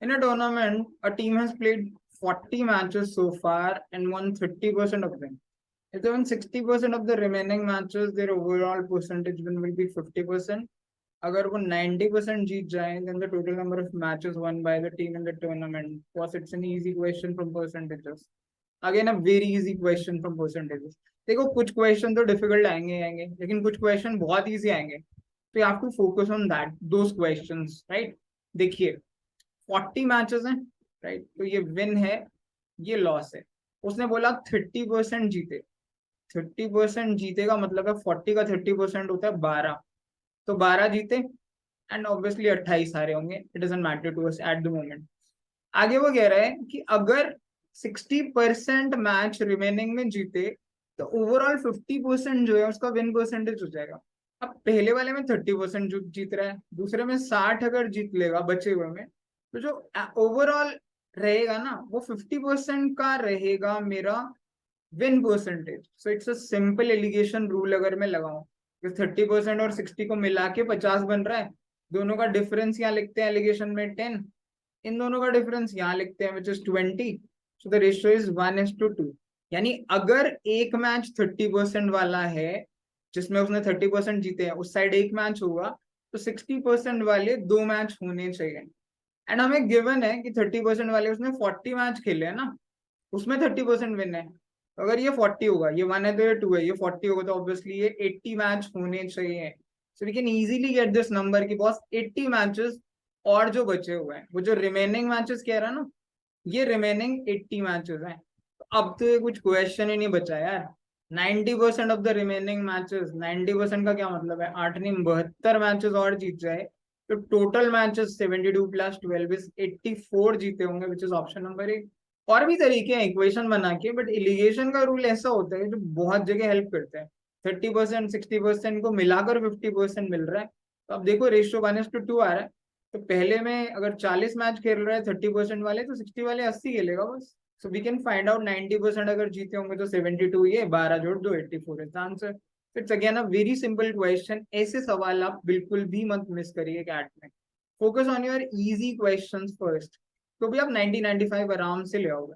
In a tournament, a team has played 40 matches so far and won 30% of them. If they won 60% of the remaining matches, their overall percentage win will be 50%. अगर वो 90% जीत जाए, then the total number of matches won by the team in the tournament. Because it's an easy question from percentages. Again, a very easy question from percentages. देखो कुछ question तो difficult आएंगे आएंगे, लेकिन कुछ क्वेश्चन बहुत इजी आएंगे. तो you have to focus on that those questions, right. देखिए 40 मैचेस हैं, राइट. तो ये विन है, ये लॉस है. उसने बोला 30% जीते. 30% जीते का मतलब है 40 का 30% होता है 12. तो 12 जीते एंड ऑब्वियसली 28 हारे होंगे. It doesn't matter to us at the moment. आगे वो कह रहा है कि अगर 60% मैच रिमेनिंग में जीते तो ओवरऑल 50% जो है उसका विन परसेंटेज हो जाएगा. अब पहले वाले में 30% जीत रहा है, दूसरे में 60 अगर जीत लेगा बचे हुए में, तो जो ओवरऑल रहेगा ना वो 50% का रहेगा मेरा win percentage. So it's a simple alligation rule. अगर मैं लगाऊं तो 30% और 60 को मिला के 50 बन रहा है. दोनों का डिफरेंस यहाँ लिखते हैं एलिगेशन में 10. इन दोनों का डिफरेंस यहाँ लिखते हैं which is 20. So the ratio is 1:2. यानी अगर एक मैच 30% वाला है जिसमें उसने 30% जीते हैं, उस साइड एक मैच होगा, तो 60% वाले 2 मैच होने चाहिए. एंड हमें गिवन है कि 30% वाले उसने 40 मैच खेले हैं ना, उसमें 30% विन है. तो अगर ये 40 होगा, ये 1 है तो ये 2 है, ये 40 होगा, तो ऑब्वियसली ये 80 मैच होने चाहिए. So we can easily get this number की बॉस 80 मैचेस. और जो बचे हुए हैं, वो जो रिमेनिंग मैचेस कह रहा है ना, ये रिमेनिंग 80 मैचेस हैं. तो अब तो ये कुछ क्वेश्चन ही नहीं बचा यार. 90% ऑफ द रिमेनिंग मैचेस, 90% का क्या मतलब है, 8 नहीं 72 मैचेस और जीत जाए तो टोटल मैचेस 72 प्लस 12 इज 84 जीते होंगे, which is option number A. और भी तरीके हैं इक्वेशन बना के, बट एलिगेशन का रूल ऐसा होता है जो बहुत जगह हेल्प करते हैं. 30% 60% को मिलाकर 50% मिल रहा है. तो अब देखो रेशियो 1:2 आ रहा है. तो पहले में अगर 40 मैच खेल रहे हैं 30% वाले, तो 60 वाले 80 खेलेगा बस. So we can find out 90% अगर जीते होंगे तो 72, ये 12 जोड़ दो 84 is answer. It's again a very simple question. ऐसे सवाल आप बिल्कुल भी मत मिस करिए कैट में. Focus on your easy questions first. तो भी आप 90 95 आराम से ले आओगे.